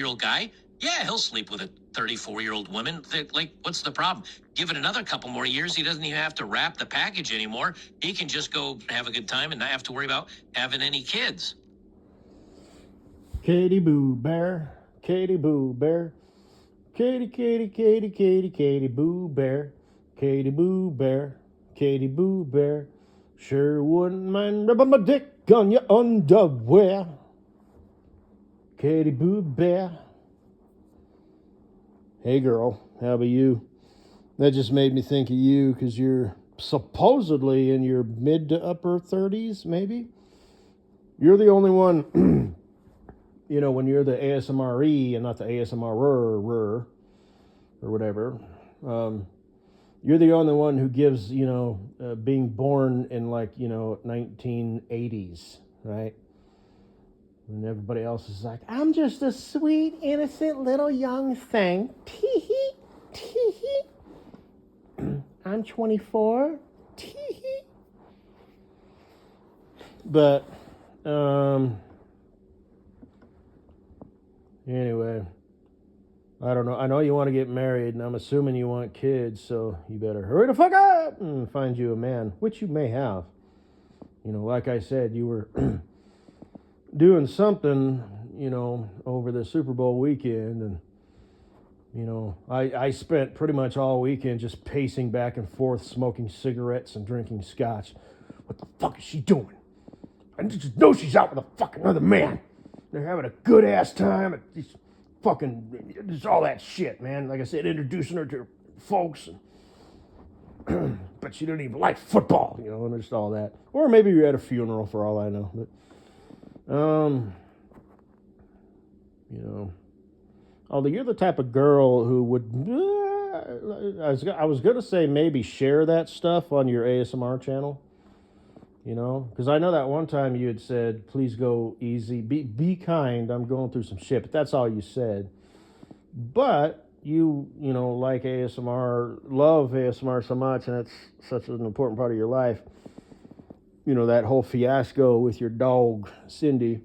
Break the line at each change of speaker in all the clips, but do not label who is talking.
year-old guy, yeah, he'll sleep with a 34-year-old woman. Like, what's the problem? Give it another couple more years, he doesn't even have to wrap the package anymore. He can just go have a good time and not have to worry about having any kids.
Katie Boo Bear, Katie Boo Bear, Katie, Katie, Katie, Katie, Katie Boo Bear, Katie Boo Bear, Katie Boo Bear. Sure wouldn't mind rubbing my dick on your underwear. Katie Boo Bear. Hey girl, how about you? That just made me think of you because you're supposedly in your mid to upper 30s, maybe. You're the only one, you know, when you're the ASMRE and not the ASMRer or whatever. You're the only one who gives, you know, being born in like, you know, 1980s, right? And everybody else is like, I'm just a sweet, innocent little young thing. Tee-hee, tee-hee. I'm 24. Tee-hee. But, anyway, I don't know. I know you want to get married, and I'm assuming you want kids, so you better hurry the fuck up and find you a man, which you may have. You know, like I said, you were doing something, you know, over the Super Bowl weekend, and, you know, I spent pretty much all weekend just pacing back and forth, smoking cigarettes and drinking scotch. What the fuck is she doing? I just know she's out with a fucking other man. They're having a good ass time at these fucking, just all that shit, man. Like I said, introducing her to her folks, and but she didn't even like football, you know, and just all that. Or maybe you're at a funeral for all I know. But, you know, although you're the type of girl who would, I was gonna say maybe share that stuff on your ASMR channel. You know, because I know that one time you had said, please go easy, be kind, I'm going through some shit, but that's all you said. But you know, like ASMR, love ASMR so much, and it's such an important part of your life. You know, that whole fiasco with your dog, Cindy,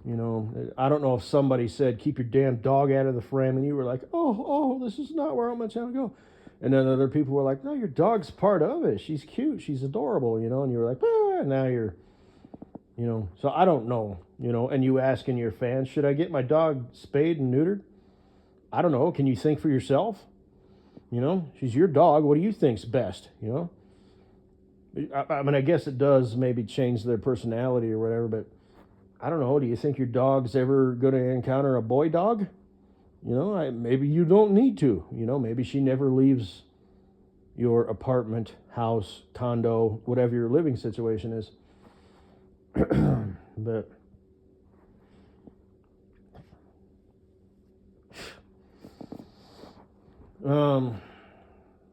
you know, I don't know if somebody said, keep your damn dog out of the frame, and you were like, oh, this is not where I'm going to go. And then other people were like, no, your dog's part of it. She's cute. She's adorable, you know. And you were like, and now you're, you know. So I don't know, you know. And you asking your fans, should I get my dog spayed and neutered? I don't know. Can you think for yourself? You know, she's your dog. What do you think's best, you know? I mean, I guess it does maybe change their personality or whatever, but I don't know. Do you think your dog's ever going to encounter a boy dog? You know, maybe you don't need to. You know, maybe she never leaves your apartment, house, condo, whatever your living situation is. But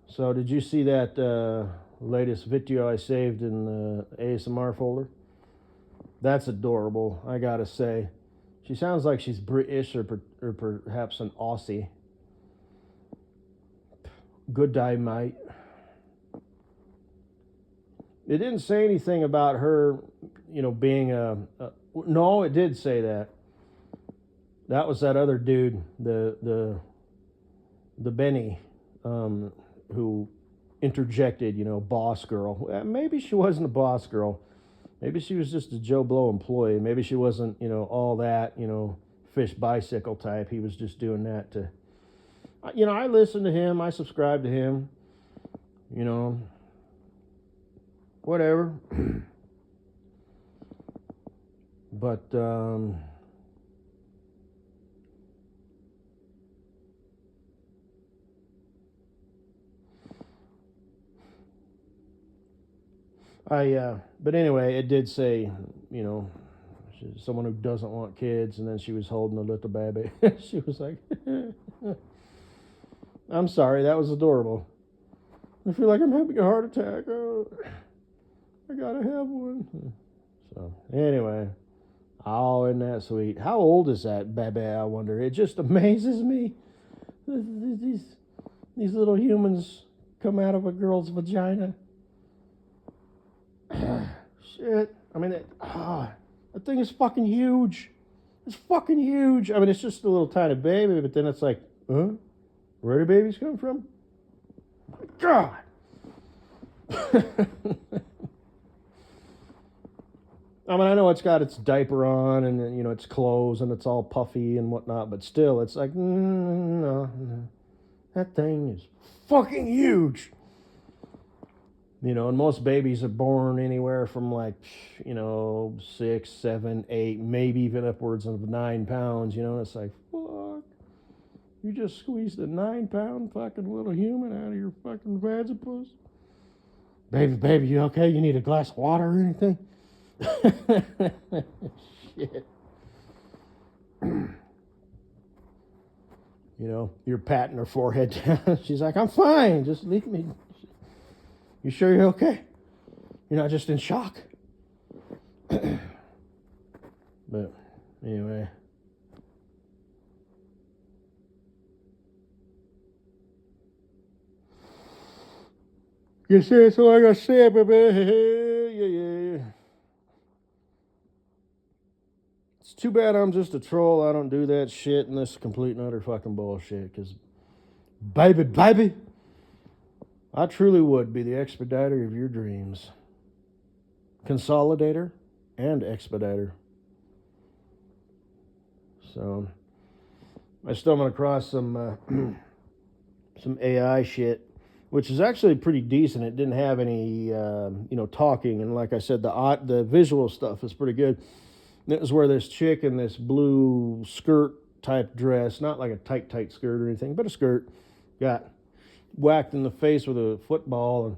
so did you see that latest video I saved in the ASMR folder? That's adorable, I gotta say. She sounds like she's British or perhaps an Aussie. Good day, mate. It didn't say anything about her, you know, being no, it did say that. That was that other dude, the Benny, who interjected, you know, boss girl. Maybe she wasn't a boss girl. Maybe she was just a Joe Blow employee. Maybe she wasn't, you know, all that, you know, fish bicycle type. He was just doing that to, you know, I listened to him. I subscribed to him, you know, whatever. But, but anyway, it did say, you know, she's someone who doesn't want kids, and then she was holding a little baby. She was like, I'm sorry, that was adorable. I feel like I'm having a heart attack. Oh, I gotta have one. So, anyway, oh, isn't that sweet? How old is that baby, I wonder? It just amazes me. These little humans come out of a girl's vagina. Shit. I mean, that thing is fucking huge. It's fucking huge. I mean, it's just a little tiny baby, but then it's like, where do babies come from? My God. I mean, I know it's got its diaper on and, you know, its clothes and it's all puffy and whatnot, but still, it's like, no. That thing is fucking huge. You know, and most babies are born anywhere from like, you know, 6, 7, 8, maybe even upwards of 9 pounds. You know, it's like, fuck. You just squeezed a 9-pound fucking little human out of your fucking vagipus. Baby, you okay? You need a glass of water or anything? Shit. You know, you're patting her forehead down. She's like, I'm fine. Just leave me. You sure you're okay? You're not just in shock? But anyway. You see, that's all I gotta say, baby. Yeah. It's too bad I'm just a troll. I don't do that shit, and this is complete and utter fucking bullshit. Because, baby, I truly would be the expediter of your dreams. Consolidator and expediter. So, I stumbled across some AI shit, which is actually pretty decent. It didn't have any, talking, and like I said, the visual stuff is pretty good. And it was where this chick in this blue skirt type dress, not like a tight skirt or anything, but a skirt, got whacked in the face with a football and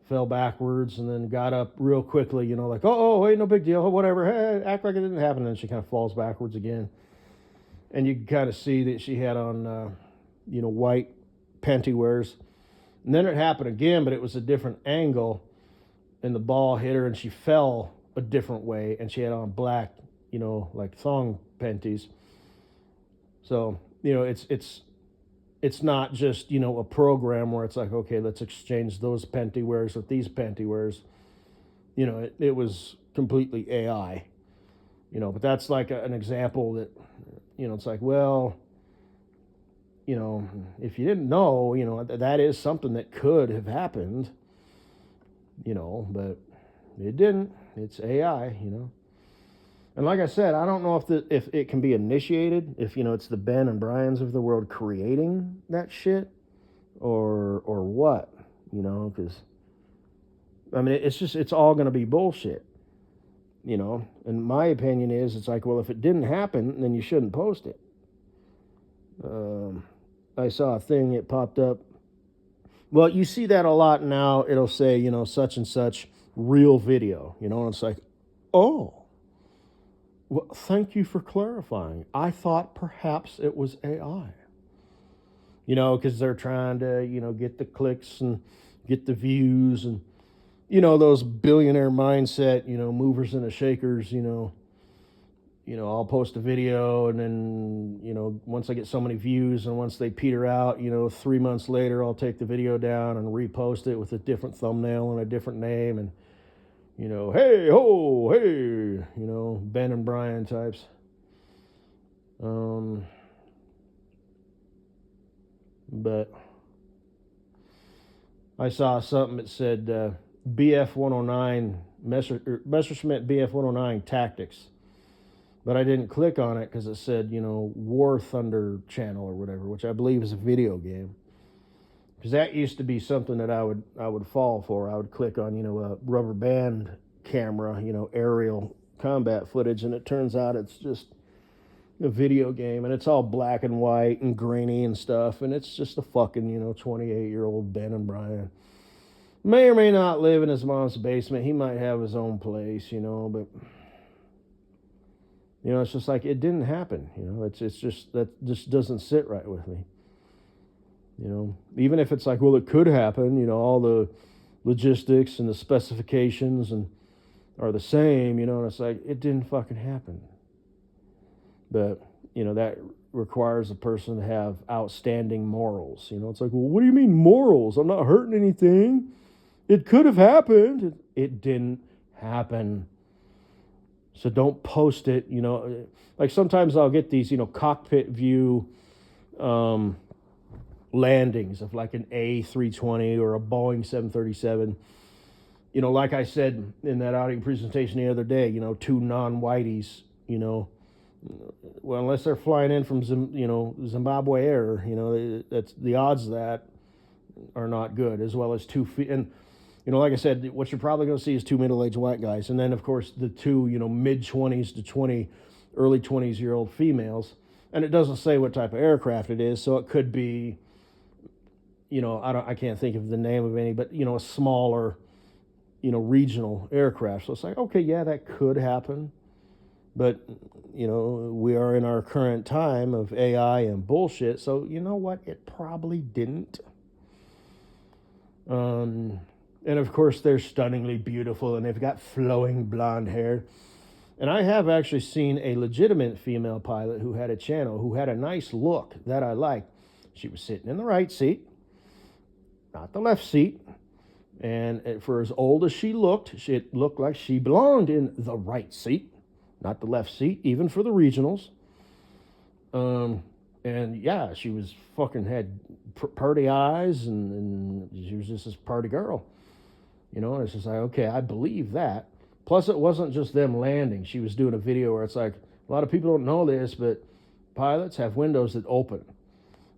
fell backwards, and then got up real quickly, you know, like, oh, hey, no big deal, whatever, hey, act like it didn't happen, and then she kind of falls backwards again. And you can kind of see that she had on, white pantywears. And then it happened again, but it was a different angle, and the ball hit her, and she fell a different way, and she had on black, like thong panties. So, it's not just, a program where it's like, okay, let's exchange those pantywears with these pantywears. It was completely AI. But that's like an example that, it's like, well, if you didn't know, that is something that could have happened, but it didn't. It's AI, And like I said, I don't know if it can be initiated, if, it's the Ben and Brians of the world creating that shit or what, because, I mean, it's all going to be bullshit, And my opinion is, it's like, well, if it didn't happen, then you shouldn't post it. I saw a thing, it popped up. Well, you see that a lot now. It'll say, such and such real video, and it's like, oh, well, thank you for clarifying. I thought perhaps it was AI, because they're trying to, get the clicks and get the views and, those billionaire mindset, movers and shakers, I'll post a video and then, once I get so many views and once they peter out, 3 months later, I'll take the video down and repost it with a different thumbnail and a different name and, hey, ho, hey, Ben and Brian types. But I saw something that said BF 109, Messerschmitt BF 109 tactics. But I didn't click on it because it said, War Thunder channel or whatever, which I believe is a video game. Because that used to be something that I would fall for. I would click on, a rubber band camera, aerial combat footage, and it turns out it's just a video game, and it's all black and white and grainy and stuff, and it's just a fucking, 28-year-old Ben and Brian. May or may not live in his mom's basement. He might have his own place, but... it's just like, it didn't happen, it's just, that just doesn't sit right with me. Even if it's like, well, it could happen, all the logistics and the specifications and are the same, and it's like, it didn't fucking happen. But, that requires a person to have outstanding morals. It's like, well, what do you mean morals? I'm not hurting anything. It could have happened. It didn't happen. So don't post it, like sometimes I'll get these, cockpit view landings of like an A320 or a Boeing 737. Like I said in that audio presentation the other day, two non-whiteys, well, unless they're flying in from Zimbabwe Air, that's the odds of that are not good, as well as 2 feet. And like I said, what you're probably going to see is two middle-aged white guys, and then of course the two mid-20s to early 20s-year-old females. And it doesn't say what type of aircraft it is, so it could be, I can't think of the name of any, but a smaller, regional aircraft. So it's like, okay, yeah, that could happen. But, we are in our current time of AI and bullshit. So you know what? It probably didn't. And of course, they're stunningly beautiful and they've got flowing blonde hair. And I have actually seen a legitimate female pilot who had a channel, who had a nice look that I liked. She was sitting in the right seat, not the left seat. And for as old as she looked, it looked like she belonged in the right seat, not the left seat, even for the regionals. And yeah, she was fucking had party eyes, and she was just this party girl. And it's just like, okay, I believe that. Plus, it wasn't just them landing. She was doing a video where it's like, a lot of people don't know this, but pilots have windows that open.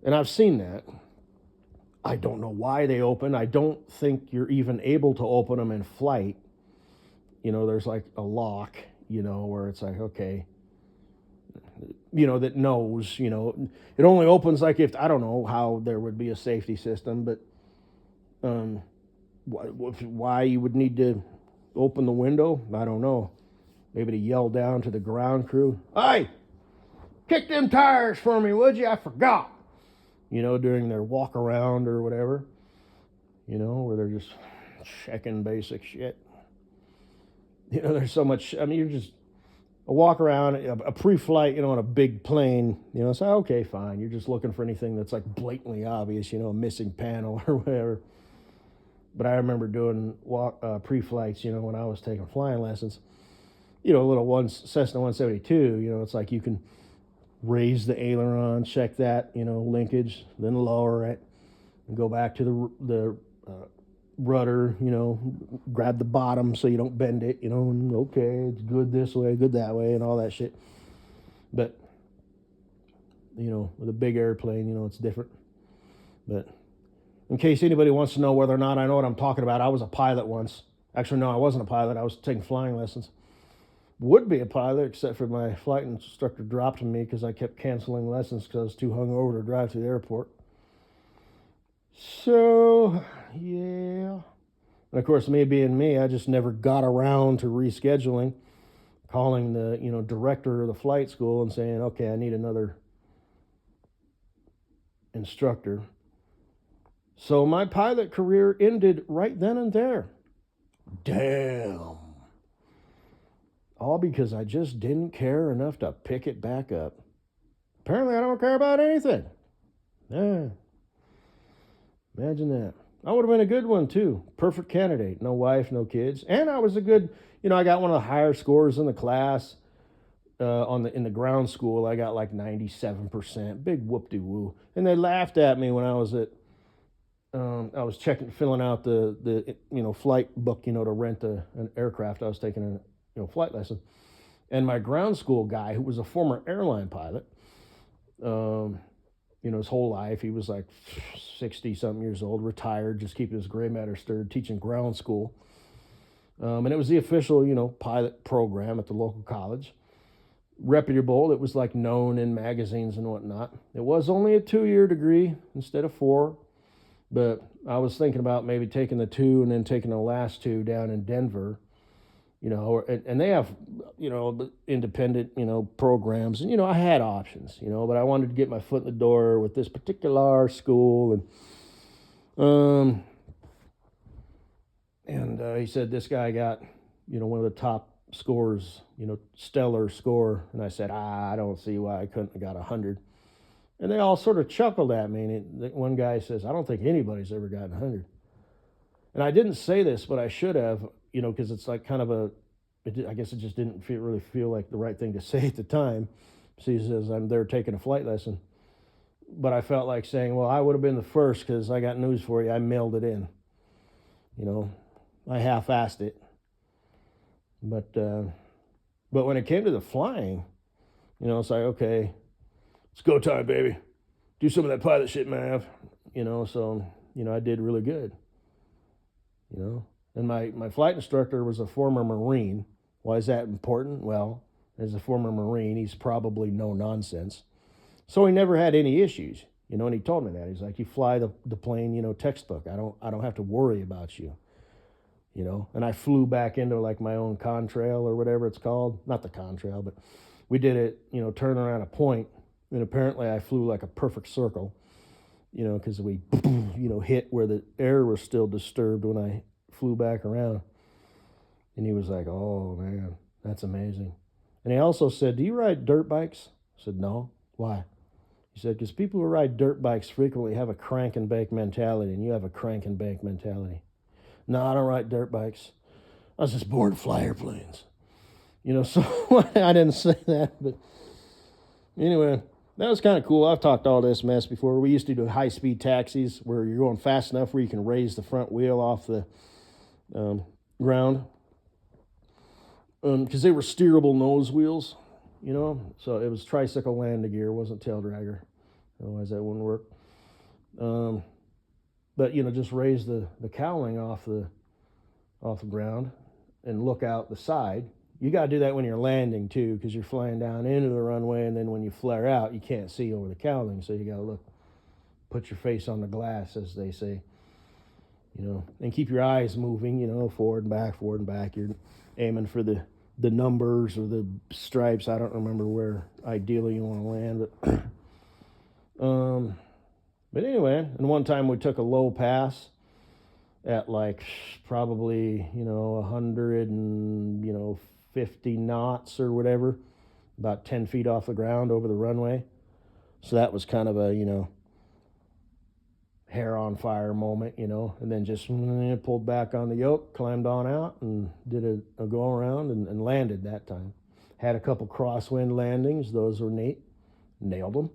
And I've seen that. I don't know why they open. I don't think you're even able to open them in flight. There's like a lock, where it's like, okay, that knows, it only opens like if, I don't know how there would be a safety system, but why you would need to open the window, I don't know. Maybe to yell down to the ground crew, hey, kick them tires for me, would you? I forgot. During their walk around or whatever, where they're just checking basic shit. There's so much, you're just a walk around, a pre-flight, on a big plane, so okay, fine. You're just looking for anything that's like blatantly obvious, a missing panel or whatever. But I remember doing pre-flights, when I was taking flying lessons, little Cessna 172, it's like you can raise the aileron, check that, linkage, then lower it, and go back to the rudder, grab the bottom so you don't bend it, and okay, it's good this way, good that way, and all that shit. But, with a big airplane, it's different. But in case anybody wants to know whether or not I know what I'm talking about, I was a pilot once. Actually, no, I wasn't a pilot. I was taking flying lessons. Would be a pilot, except for my flight instructor dropped me because I kept canceling lessons because I was too hungover to drive to the airport. So, yeah. And of course, me being me, I just never got around to rescheduling, calling the, director of the flight school and saying, okay, I need another instructor. So my pilot career ended right then and there. Damn. All because I just didn't care enough to pick it back up. Apparently, I don't care about anything. Yeah. Imagine that. I would have been a good one, too. Perfect candidate. No wife, no kids. And I was a good, I got one of the higher scores in the class. In the ground school, I got like 97%. Big whoop-de-woo. And they laughed at me when I was I was filling out the flight book, to rent an aircraft. I was taking a flight lesson. And my ground school guy, who was a former airline pilot, his whole life, he was like 60-something years old, retired, just keeping his gray matter stirred, teaching ground school. And it was the official, pilot program at the local college. Reputable. It was like known in magazines and whatnot. It was only a 2-year degree instead of 4. But I was thinking about maybe taking the 2 and then taking the last 2 down in Denver, and they have, independent, programs. And, I had options, but I wanted to get my foot in the door with this particular school. And he said this guy got, one of the top scores, stellar score. And I said, I don't see why I couldn't have got 100. And they all sort of chuckled at me. And one guy says, I don't think anybody's ever gotten 100. And I didn't say this, but I should have, because it's like kind of a I guess it just didn't really feel like the right thing to say at the time. So he says, I'm there taking a flight lesson. But I felt like saying, well, I would have been the first because I got news for you. I mailed it in. You know, I half-assed it. But when it came to the flying, you know, it's like, okay, it's go time, baby. Do some of that pilot shit, Mav. You know, so, you know, I did really good. You know, and my flight instructor was a former Marine. Why is that important? Well, as a former Marine, he's probably no nonsense. So he never had any issues, you know, and he told me that. He's like, you fly the plane, you know, textbook. I don't have to worry about you, you know. And I flew back into like my own contrail or whatever it's called. Not the contrail, but we did it, you know, turn around a point. And apparently I flew like a perfect circle, you know, because we, you know, hit where the air was still disturbed when I flew back around. And he was like, oh, man, that's amazing. And he also said, do you ride dirt bikes? I said, no. Why? He said, because people who ride dirt bikes frequently have a crank and bake mentality, and you have a crank and bake mentality. No, I don't ride dirt bikes. I was just born to fly airplanes. You know, so I didn't say that, but anyway, that was kind of cool. I've talked all this mess before. We used to do high-speed taxis where you're going fast enough where you can raise the front wheel off the ground because they were steerable nose wheels. You know, so it was tricycle landing gear, wasn't tail dragger. Otherwise, that wouldn't work. But you know, just raise the cowling off the ground and look out the side. You got to do that when you're landing too, because you're flying down into the runway, and then when you flare out, you can't see over the cowling, so you got to look, put your face on the glass, as they say. You know, and keep your eyes moving. You know, forward and back, forward and back. You're aiming for the numbers or the stripes. I don't remember where ideally you want to land, but anyway, and one time we took a low pass at like probably, you know, 150 knots or whatever, about 10 feet off the ground over the runway. So that was kind of a, you know, hair on fire moment, you know, and then just pulled back on the yoke, climbed on out, and did a go around and landed that time. Had a couple crosswind landings; those were neat. Nailed them.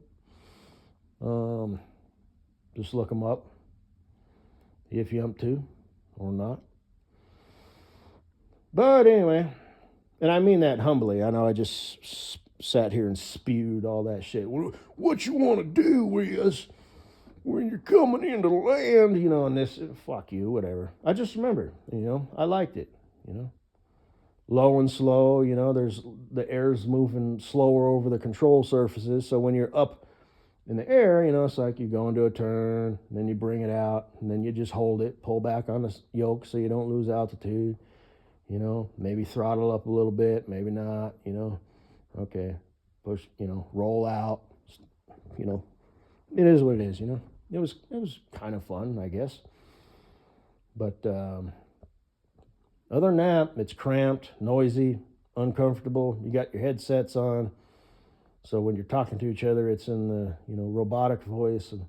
Just look them up if you want to, or not. But anyway, and I mean that humbly. I know I just sat here and spewed all that shit. What you want to do is, when you're coming into land, you know, and this, fuck you, whatever. I just remember, you know, I liked it, you know. Low and slow, you know, there's the air's moving slower over the control surfaces. So when you're up in the air, you know, it's like you go into a turn, and then you bring it out, and then you just hold it, pull back on the yoke so you don't lose altitude, you know, maybe throttle up a little bit, maybe not, you know. Okay, push, you know, roll out, you know. It is what it is, you know. It was kind of fun, I guess. But other than that, it's cramped, noisy, uncomfortable. You got your headsets on, so when you're talking to each other, it's in the, you know, robotic voice, and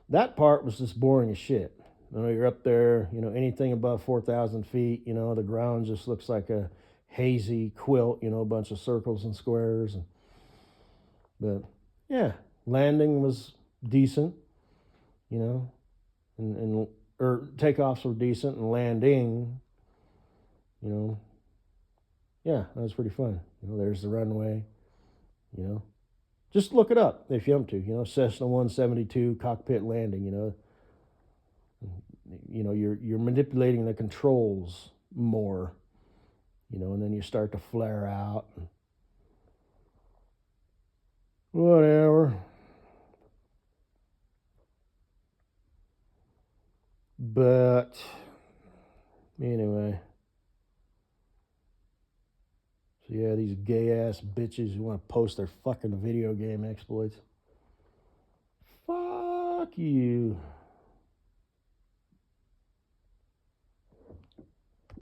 that part was just boring as shit. You know, you're up there, you know, anything above 4,000 feet, you know, the ground just looks like a hazy quilt, you know, a bunch of circles and squares. But yeah, landing was decent, you know, and or takeoffs were decent, and landing, you know, yeah, that was pretty fun. You know, there's the runway, you know. Just look it up if you want to, you know, Cessna 172 cockpit landing, you know. You know, you're manipulating the controls more, you know, and then you start to flare out. Whatever. But anyway. So yeah, these gay ass bitches who want to post their fucking video game exploits. Fuck you.